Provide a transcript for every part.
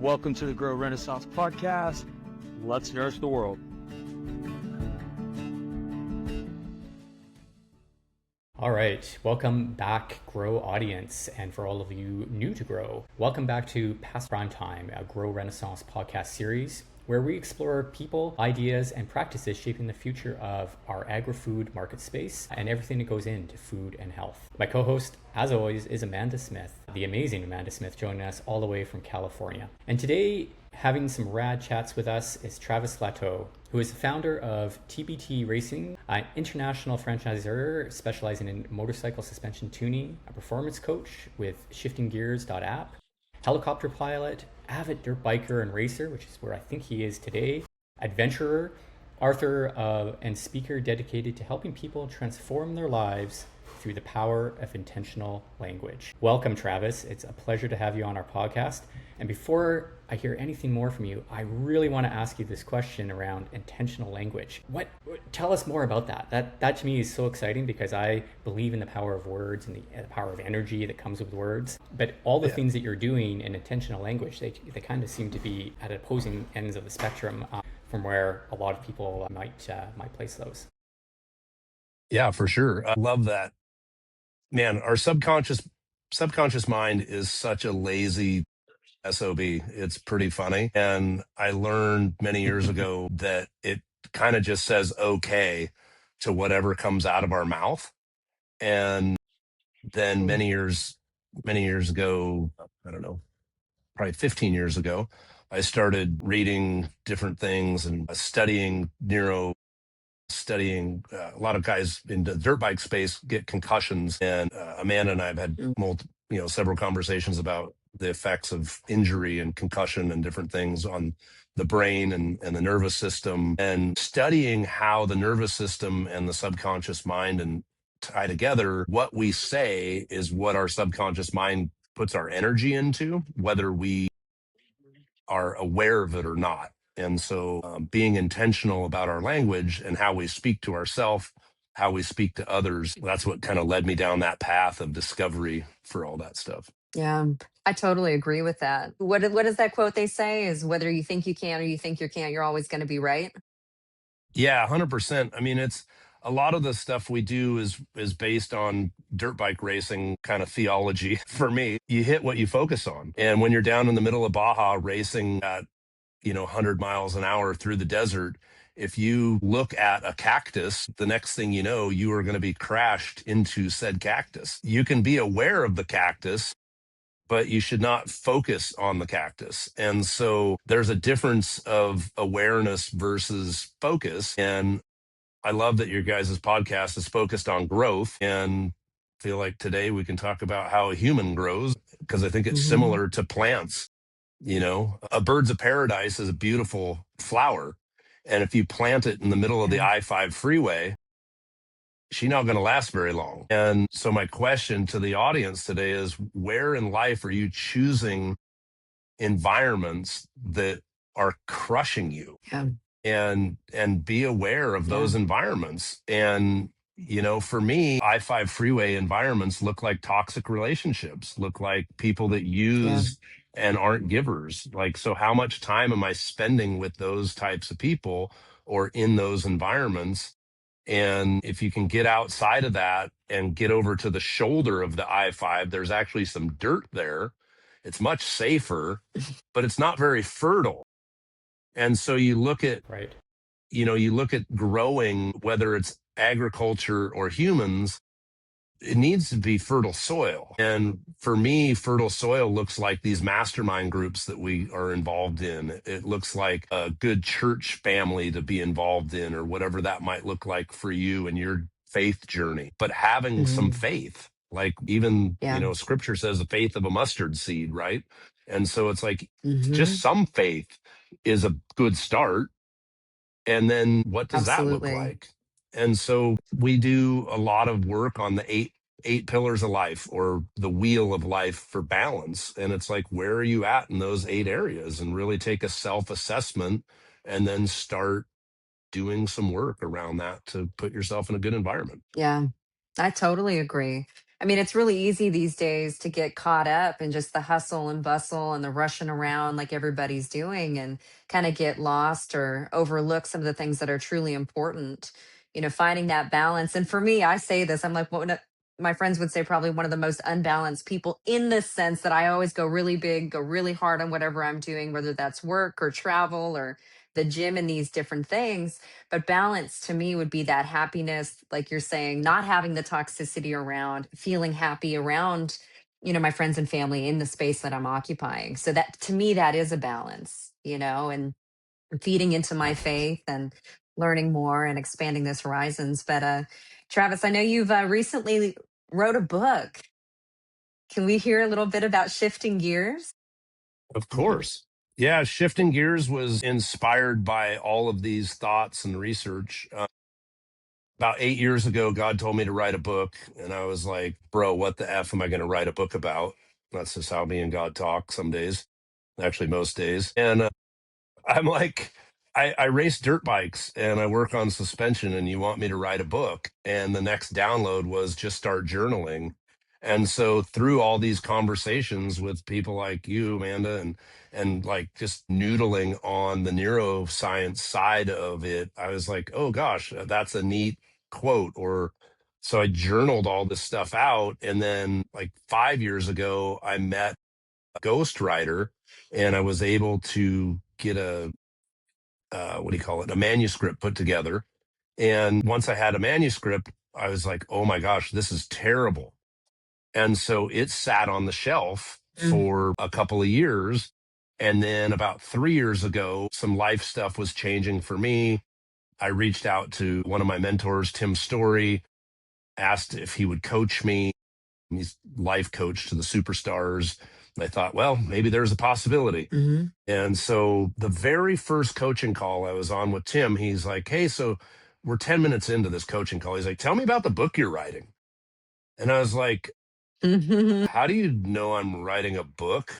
Welcome to the Grow Renaissance podcast. Let's nourish the world. All right, welcome back, Grow audience, and for all of you new to Grow, welcome back to Pasture Prime Time, a Grow Renaissance podcast series where we explore people, ideas, and practices shaping the future of our agri-food market space and everything that goes into food and health. My co-host, as always, is Amanda Smith, the amazing Amanda Smith, joining us all the way from California. And today, having some rad chats with us is Travis Flateau, who is the founder of TBT Racing, an international franchisor specializing in motorcycle suspension tuning, a performance coach with shiftinggears.app, helicopter pilot, avid dirt biker and racer, which is where I think he is today, adventurer, author and speaker dedicated to helping people transform their lives through the power of intentional language. Welcome, Travis. It's a pleasure to have you on our podcast. And before I hear anything more from you, I really want to ask you this question around intentional language. Tell us more about that. That to me is so exciting because I believe in the power of words and the power of energy that comes with words. But all the things that you're doing in intentional language, they kind of seem to be at opposing ends of the spectrum from where a lot of people might place those. Yeah, for sure. I love that. Man, our subconscious mind is such a lazy SOB. It's pretty funny. And I learned many years ago that it kind of just says okay to whatever comes out of our mouth. And then many years ago, I don't know, probably 15 years ago, I started reading different things and studying a lot of guys in the dirt bike space get concussions, and Amanda and I have had several conversations about the effects of injury and concussion and different things on the brain and the nervous system, and studying how the nervous system and the subconscious mind and tie together. What we say is what our subconscious mind puts our energy into, whether we are aware of it or not. And so being intentional about our language and how we speak to ourselves, how we speak to others, that's what kind of led me down that path of discovery for all that stuff. Yeah, I totally agree with that. What is that quote they say is whether you think you can or you think you can't, you're always going to be right. Yeah, 100%. I mean, it's a lot of the stuff we do is based on dirt bike racing kind of theology. For me, you hit what you focus on. And when you're down in the middle of Baja racing at 100 miles an hour through the desert, if you look at a cactus, the next thing you know, you are going to be crashed into said cactus. You can be aware of the cactus, but you should not focus on the cactus. And so there's a difference of awareness versus focus. And I love that your guys' podcast is focused on growth, and feel like today we can talk about how a human grows, because I think it's similar to plants. A bird's of paradise is a beautiful flower. And if you plant it in the middle of the I-5 freeway, she's not going to last very long. And so my question to the audience today is, where in life are you choosing environments that are crushing you? And be aware of those environments. And for me, I-5 freeway environments look like toxic relationships, look like people that use and aren't givers. So how much time am I spending with those types of people or in those environments? And if you can get outside of that and get over to the shoulder of the I-5, there's actually some dirt there. It's much safer, but it's not very fertile. And so you look at, you look at growing, whether it's agriculture or humans, it needs to be fertile soil. And for me, fertile soil looks like these mastermind groups that we are involved in. It looks like a good church family to be involved in, or whatever that might look like for you and your faith journey. But having some faith, like even, scripture says the faith of a mustard seed, right? And so it's like just some faith is a good start. And then what does that look like? And so we do a lot of work on the eight pillars of life, or the wheel of life for balance. And it's like, where are you at in those 8 areas? And really take a self-assessment and then start doing some work around that to put yourself in a good environment. Yeah, I totally agree. I mean, it's really easy these days to get caught up in just the hustle and bustle and the rushing around like everybody's doing and kind of get lost or overlook some of the things that are truly important. Finding that balance. And for me, I say this, I'm like, my friends would say probably one of the most unbalanced people in the sense that I always go really big, go really hard on whatever I'm doing, whether that's work or travel or the gym and these different things. But balance to me would be that happiness, like you're saying, not having the toxicity around, feeling happy around, my friends and family in the space that I'm occupying. So that to me, that is a balance, and feeding into my faith and learning more and expanding those horizons. But Travis, I know you've recently wrote a book. Can we hear a little bit about shifting gears? Of course. Yeah, shifting gears was inspired by all of these thoughts and research. About 8 years ago, God told me to write a book, and I was like, "Bro, what the f am I going to write a book about?" That's just how me and God talk some days, actually most days. And I'm like, I race dirt bikes and I work on suspension, and you want me to write a book. And the next download was just start journaling. And so through all these conversations with people like you, Amanda, and like just noodling on the neuroscience side of it, I was like, oh gosh, that's a neat quote. Or so I journaled all this stuff out. And then like 5 years ago, I met a ghostwriter, and I was able to get a what do you call it, a manuscript put together. And once I had a manuscript, I was like, oh my gosh, this is terrible. And so it sat on the shelf Mm. for a couple of years. And then about 3 years ago, some life stuff was changing for me. I reached out to one of my mentors, Tim Storey, asked if he would coach me. He's life coach to the superstars. And I thought, well, maybe there's a possibility. Hmm. And so the very first coaching call I was on with Tim, he's like, hey, so we're 10 minutes into this coaching call. He's like, tell me about the book you're writing. And I was like, how do you know I'm writing a book?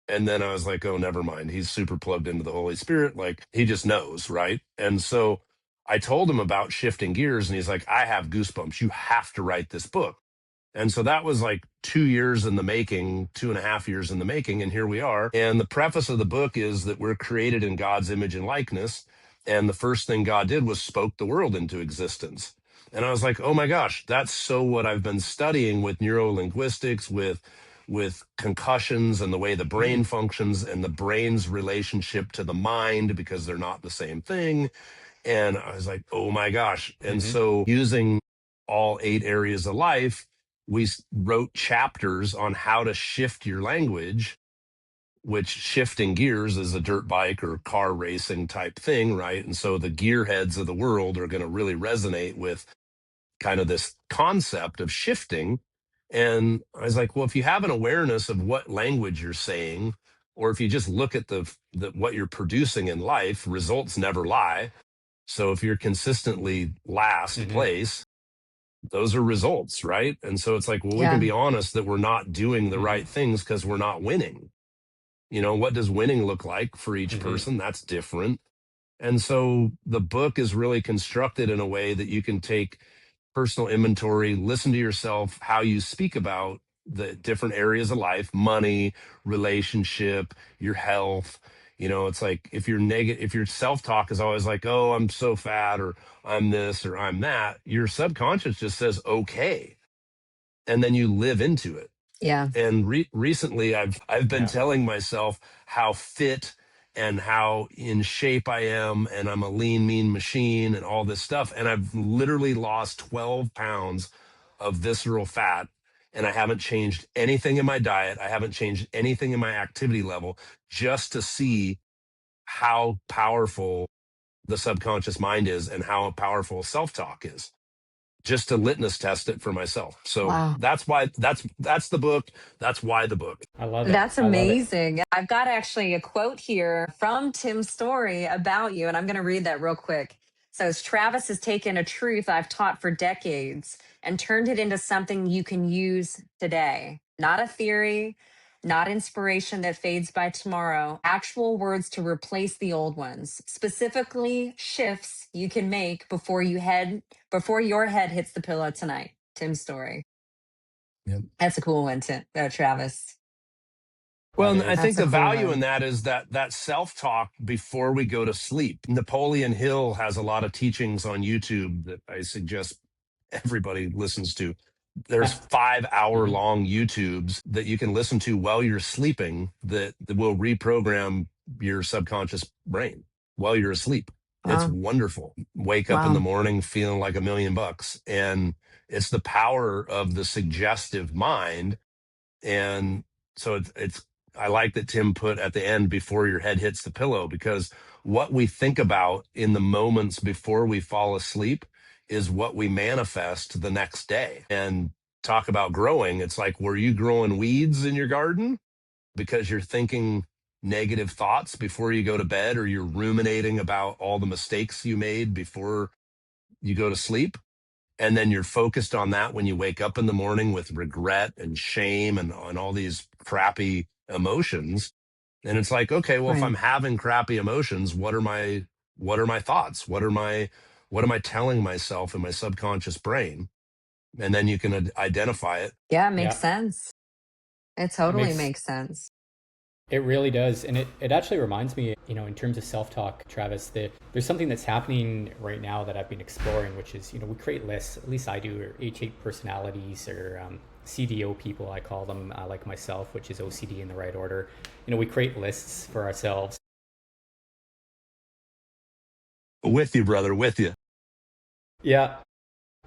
And then I was like, oh, never mind. He's super plugged into the Holy Spirit. Like he just knows. Right. And so I told him about shifting gears, and he's like, I have goosebumps. You have to write this book. And so that was like 2 years in the making, 2.5 years in the making. And here we are. And the preface of the book is that we're created in God's image and likeness. And the first thing God did was spoke the world into existence. And I was like, oh my gosh, that's so what I've been studying with neurolinguistics, with concussions and the way the brain functions and the brain's relationship to the mind, because they're not the same thing. And I was like, oh my gosh. And Mm-hmm. so using all 8 areas of life, we wrote chapters on how to shift your language, which shifting gears is a dirt bike or car racing type thing, right? And so the gearheads of the world are going to really resonate with kind of this concept of shifting. And I was like, well, if you have an awareness of what language you're saying, or if you just look at the what you're producing in life, results never lie. So if you're consistently last Mm-hmm. place, those are results, right? And so it's like, well, we can Yeah. be honest that we're not doing the Mm-hmm. right things because we're not winning. What does winning look like for each Mm-hmm. person? That's different. And so the book is really constructed in a way that you can take personal inventory, listen to yourself, how you speak about the different areas of life, money, relationship, your health. It's like if if your self-talk is always like, oh, I'm so fat, or I'm this, or I'm that, your subconscious just says, okay. And then you live into it. Yeah. And recently I've been Yeah. telling myself how fit and how in shape I am, and I'm a lean mean machine and all this stuff, and I've literally lost 12 pounds of visceral fat, and I haven't changed anything in my diet, I haven't changed anything in my activity level, just to see how powerful the subconscious mind is and how powerful self-talk is, just to litmus test it for myself. So Wow. that's why that's the book. That's why the book. I love it. That's I love it. amazing. I've got actually a quote here from Tim Storey about you, and I'm going to read that real quick. It says, Travis has taken a truth I've taught for decades and turned it into something you can use today. Not a theory, not inspiration that fades by tomorrow, actual words to replace the old ones, specifically shifts you can make before your head hits the pillow tonight. Tim Storey. Yep. That's a cool one, Travis. Well, That and I is. think That's a the cool value in one. that is that self-talk before we go to sleep. Napoleon Hill has a lot of teachings on YouTube that I suggest everybody listens to. There's 5 hour Mhm. long YouTubes that you can listen to while you're sleeping that will reprogram your subconscious brain while you're asleep. It's Wow. wonderful. Wake up in the Wow. morning feeling like $1,000,000. And it's the power of the suggestive mind. And so it's I like that Tim put at the end before your head hits the pillow, because what we think about in the moments before we fall asleep is what we manifest the next day. And talk about growing. It's like, were you growing weeds in your garden because you're thinking negative thoughts before you go to bed, or you're ruminating about all the mistakes you made before you go to sleep? And then you're focused on that when you wake up in the morning with regret and shame and all these crappy emotions. And it's like, okay, well, if I'm Right. having crappy emotions, what are my thoughts? What am I telling myself in my subconscious brain? And then you can identify it. Yeah, it makes Yeah, sense. It it totally makes makes sense. it really does, and it actually reminds me, in terms of self-talk, Travis, that there's something that's happening right now that I've been exploring, which is, we create lists. At least I do, or H8 personalities, or CDO people, I call them, like myself, which is OCD in the right order. We create lists for ourselves. With you, brother, with you. Yeah,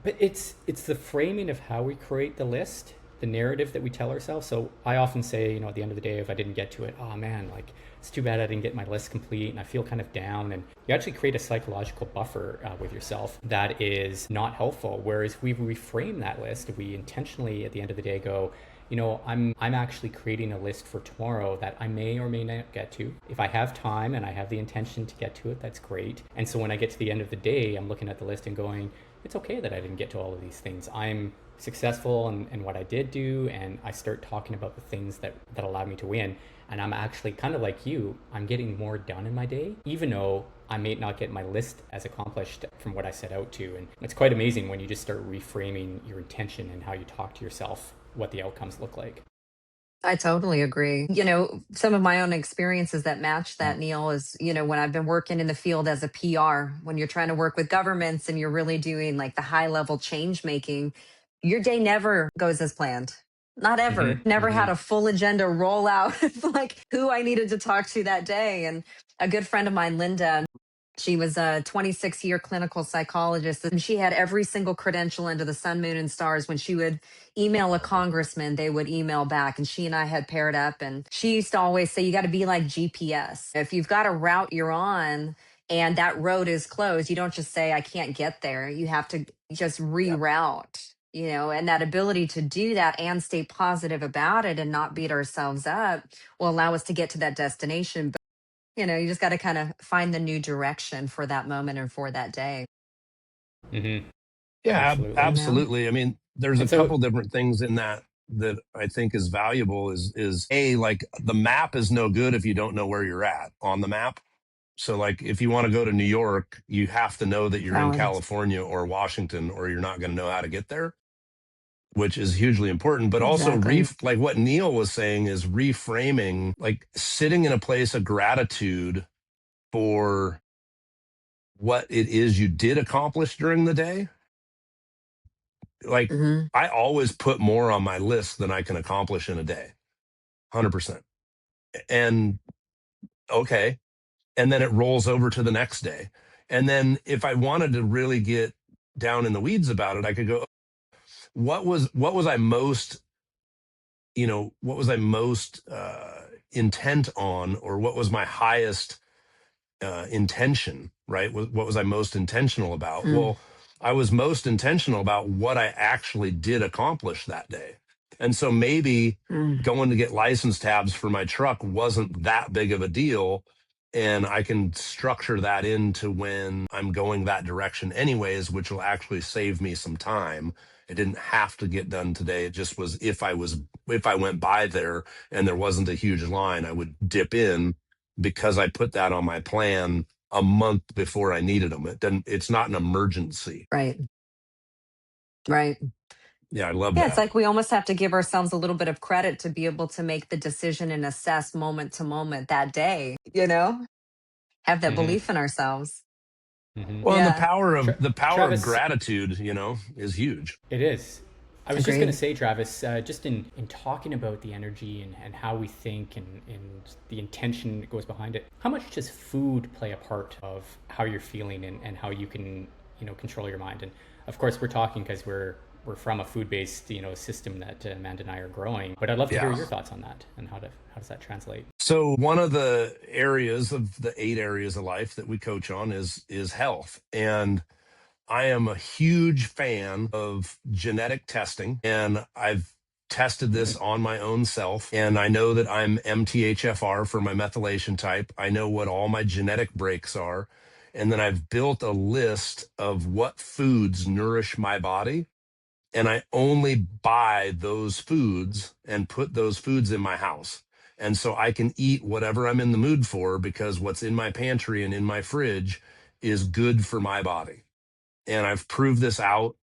but it's the framing of how we create the list, the narrative that we tell ourselves. So I often say, at the end of the day, if I didn't get to it, oh man, like it's too bad I didn't get my list complete, and I feel kind of down. And you actually create a psychological buffer with yourself that is not helpful. Whereas if we reframe that list, if we intentionally at the end of the day go, I'm actually creating a list for tomorrow that I may or may not get to. If I have time and I have the intention to get to it, that's great. And so when I get to the end of the day, I'm looking at the list and going, it's okay that I didn't get to all of these things. I'm successful in what I did do, and I start talking about the things that allowed me to win. And I'm actually kind of like you, I'm getting more done in my day, even though I may not get my list as accomplished from what I set out to. And it's quite amazing when you just start reframing your intention and how you talk to yourself, what the outcomes look like. I totally agree. Some of my own experiences that match that, Neil, is, when I've been working in the field as a PR, when you're trying to work with governments and you're really doing like the high level change making, your day never goes as planned. Not ever. Mm-hmm. Never Mm-hmm. had a full agenda roll out of like who I needed to talk to that day. And a good friend of mine, Linda, she was a 26-year clinical psychologist, and she had every single credential under the sun, moon, and stars. When she would email a congressman, they would email back. And she and I had paired up. And she used to always say, you got to be like GPS. If you've got a route you're on and that road is closed, you don't just say, I can't get there. You have to just Yep. reroute. And that ability to do that and stay positive about it and not beat ourselves up will allow us to get to that destination. You just got to kind of find the new direction for that moment and for that day, Mm-hmm. Yeah, Absolutely. you know? absolutely. I mean, there's a And so, couple different things in that I think is valuable. Is a like the map is no good if you don't know where you're at on the map. So like if you want to go to New York, you have to know that you're in Valid. California or Washington, or you're not going to know how to get there, which is hugely important. But also Exactly. like what Neil was saying is reframing, like sitting in a place of gratitude for what it is you did accomplish during the day. Like Hmm. I always put more on my list than I can accomplish in a day. 100%. And okay, and then it rolls over to the next day. And then if I wanted to really get down in the weeds about it, I could go, what was I most, intent on, or what was my highest intention, right? What was I most intentional about? Mm, Well, I was most intentional about what I actually did accomplish that day. And so maybe mm, going to get license tabs for my truck wasn't that big of a deal. And I can structure that into when I'm going that direction anyways, which will actually save me some time. It didn't have to get done today. It just was, if I went by there and there wasn't a huge line, I would dip in, because I put that on my plan a month before I needed them. It's not an emergency. right. Right. Yeah, I love Yeah, it's that. like we almost have to give ourselves a little bit of credit to be able to make the decision and assess moment to moment that day, have that Hmm. belief in ourselves. Hmm. Well, and Yeah, the power of Travis, gratitude, is huge. it is. I was just going to agreed. say, Travis, just in talking about the energy and how we think and the intention that goes behind it, how much does food play a part of how you're feeling and how you can, control your mind? And of course, we're talking because we're from a food-based, system that Amanda and I are growing. But I'd love to hear Yeah. your thoughts on that and how does that translate? So one of the areas of the 8 areas of life that we coach on is health. And I am a huge fan of genetic testing, and I've tested this on my own self. And I know that I'm MTHFR for my methylation type. I know what all my genetic breaks are. And then I've built a list of what foods nourish my body. And I only buy those foods and put those foods in my house. And so I can eat whatever I'm in the mood for because what's in my pantry and in my fridge is good for my body. And I've proved this out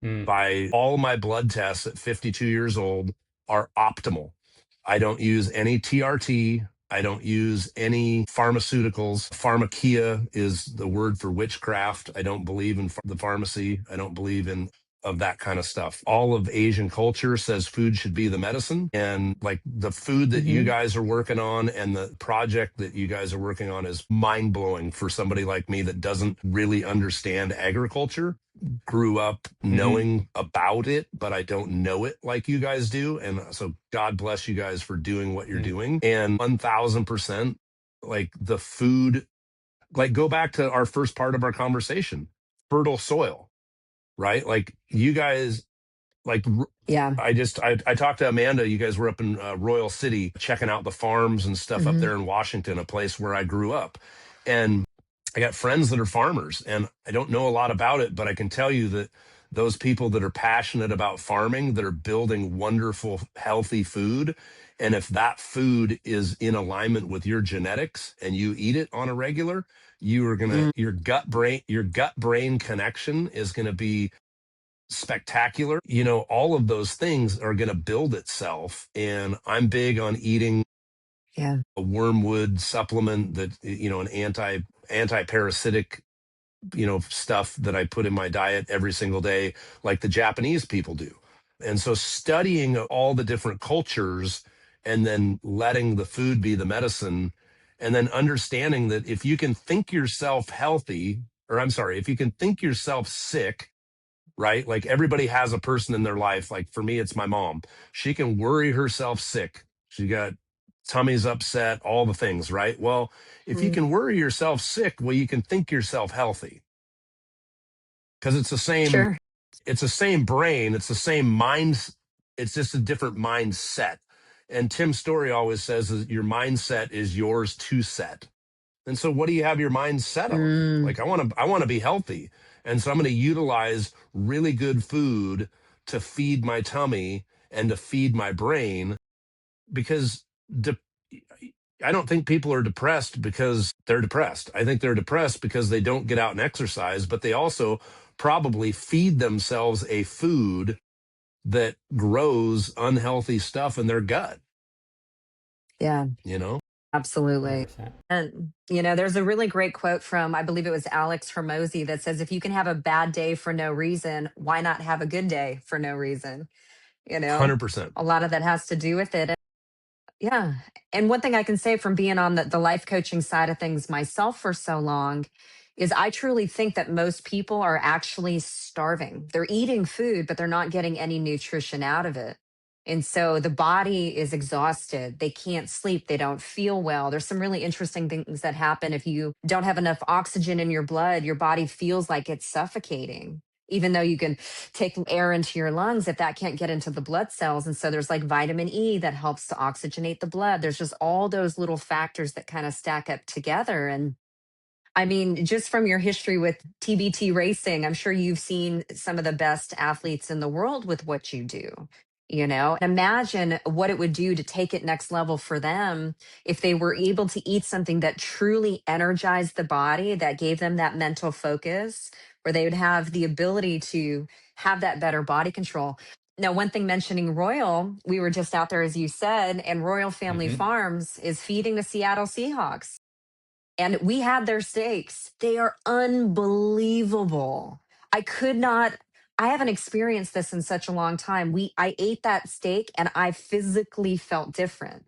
Mm. by all my blood tests at 52 years old are optimal. I don't use any TRT. I don't use any pharmaceuticals. Pharmakia is the word for witchcraft. I don't believe in the pharmacy. I don't believe in of that kind of stuff. All of Asian culture says food should be the medicine. And like the food that you Hmm. guys are working on and the project that you guys are working on is mind blowing for somebody like me that doesn't really understand agriculture, grew up Hmm. knowing about it, but I don't know it like you guys do. And so God bless you guys for doing what you're Mm. doing. And 1000%, like the food, like go back to our first part of our conversation, fertile soil, right? Like you guys, like Yeah. I talked to Amanda. You guys were up in Royal City checking out the farms and stuff up Hmm. there in Washington, a place where I grew up. And I got friends that are farmers, and I don't know a lot about it, but I can tell you that those people that are passionate about farming, that are building wonderful, healthy food, and if that food is in alignment with your genetics and you eat it on a regular, you are gonna your gut brain connection is gonna be spectacular. All of those things are going to build itself. And I'm big on eating Yeah. a wormwood supplement that, an anti-parasitic, stuff that I put in my diet every single day, like the Japanese people do. And so studying all the different cultures and then letting the food be the medicine, and then understanding that if you can think yourself healthy, or I'm sorry, if you can think yourself sick, right? Like everybody has a person in their life. Like for me, it's my mom. She can worry herself sick. She got tummy's upset, all the things, right? Well, if you Mm. can worry yourself sick, well, you can think yourself healthy because Sure. it's the same brain, it's the same mind, it's just a different mindset. And Tim Storey always says that your mindset is yours to set. And so what do you have your mind set on? Mm. Like I want to be healthy. And so I'm going to utilize really good food to feed my tummy and to feed my brain because de- I don't think people are depressed because they're depressed. I think they're depressed because they don't get out and exercise, but they also probably feed themselves a food that grows unhealthy stuff in their gut, Yeah. you know? Absolutely. 100%. And, there's a really great quote from, I believe it was Alex Hermosi, that says, if you can have a bad day for no reason, why not have a good day for no reason? You know, 100%. a lot of that has to do with it. Yeah. And one thing I can say from being on the life coaching side of things myself for so long is I truly think that most people are actually starving. They're eating food, but they're not getting any nutrition out of it. And so the body is exhausted. They can't sleep. They don't feel well. There's some really interesting things that happen if you don't have enough oxygen in your blood. Your body feels like it's suffocating, even though you can take air into your lungs if that can't get into the blood cells. And so there's like vitamin E that helps to oxygenate the blood. There's just all those little factors that kind of stack up together. And I mean, just from your history with TBT Racing, I'm sure you've seen some of the best athletes in the world with what you do. Imagine what it would do to take it next level for them if they were able to eat something that truly energized the body, that gave them that mental focus, where they would have the ability to have that better body control. Now, one thing mentioning Royal, we were just out there, as you said, and Royal Family Mm-hmm. Farms is feeding the Seattle Seahawks. And we had their steaks. They are unbelievable. I could not, I haven't experienced this in such a long time. I ate that steak and I physically felt different.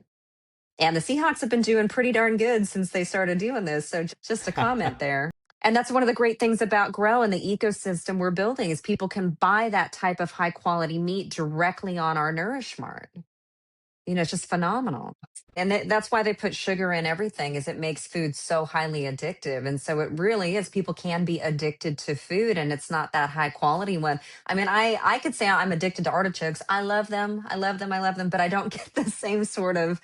And the Seahawks have been doing pretty darn good since they started doing this. So just a comment there. And that's one of the great things about Grow and the ecosystem we're building is people can buy that type of high quality meat directly on our Nourish Mart. It's just phenomenal. And that's why they put sugar in everything is it makes food so highly addictive. And so it really is people can be addicted to food and it's not that high quality one. I mean, I could say I'm addicted to artichokes. I love them. I love them. I love them, but I don't get the same sort of,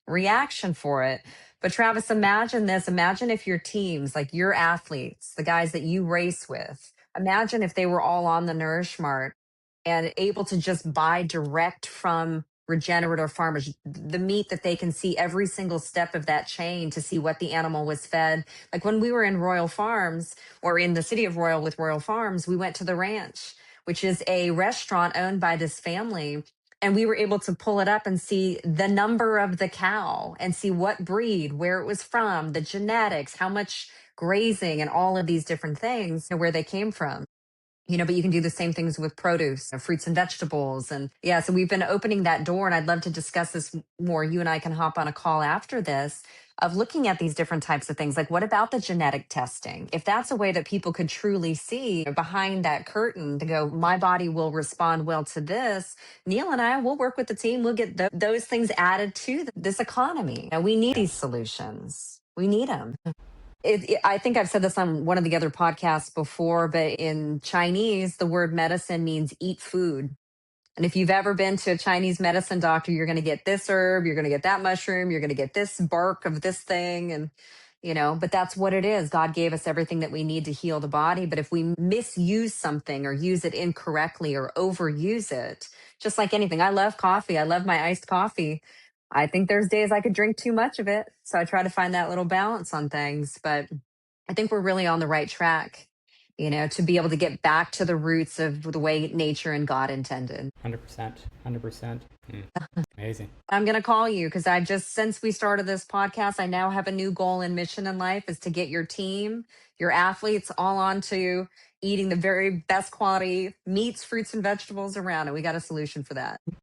reaction for it. But Travis, imagine this. Imagine if your teams, like your athletes, the guys that you race with, imagine if they were all on the Nourish Mart and able to just buy direct from regenerative farmers, the meat that they can see every single step of that chain to see what the animal was fed. Like when we were in Royal Farms or in the city of Royal with Royal Farms, we went to the ranch, which is a restaurant owned by this family. And we were able to pull it up and see the number of the cow and see what breed, where it was from, the genetics, how much grazing and all of these different things and where they came from. But you can do the same things with produce, fruits and vegetables. And yeah, so we've been opening that door and I'd love to discuss this more. You and I can hop on a call after this of looking at these different types of things. Like what about the genetic testing? If that's a way that people could truly see behind that curtain to go, my body will respond well to this. Neil and I will work with the team. We'll get those things added to this economy. We need these Yes. solutions. We need them. I think I've said this on one of the other podcasts before, but in Chinese, the word medicine means eat food. And if you've ever been to a Chinese medicine doctor, you're going to get this herb, you're going to get that mushroom, you're going to get this bark of this thing. And, but that's what it is. God gave us everything that we need to heal the body. But if we misuse something or use it incorrectly or overuse it, just like anything, I love coffee. I love my iced coffee. I think there's days I could drink too much of it. So I try to find that little balance on things. But I think we're really on the right track, to be able to get back to the roots of the way nature and God intended. 100%. 100%. Amazing. I'm going to call you because since we started this podcast, I now have a new goal and mission in life is to get your team, your athletes all onto eating the very best quality meats, fruits, and vegetables around. And we got a solution for that.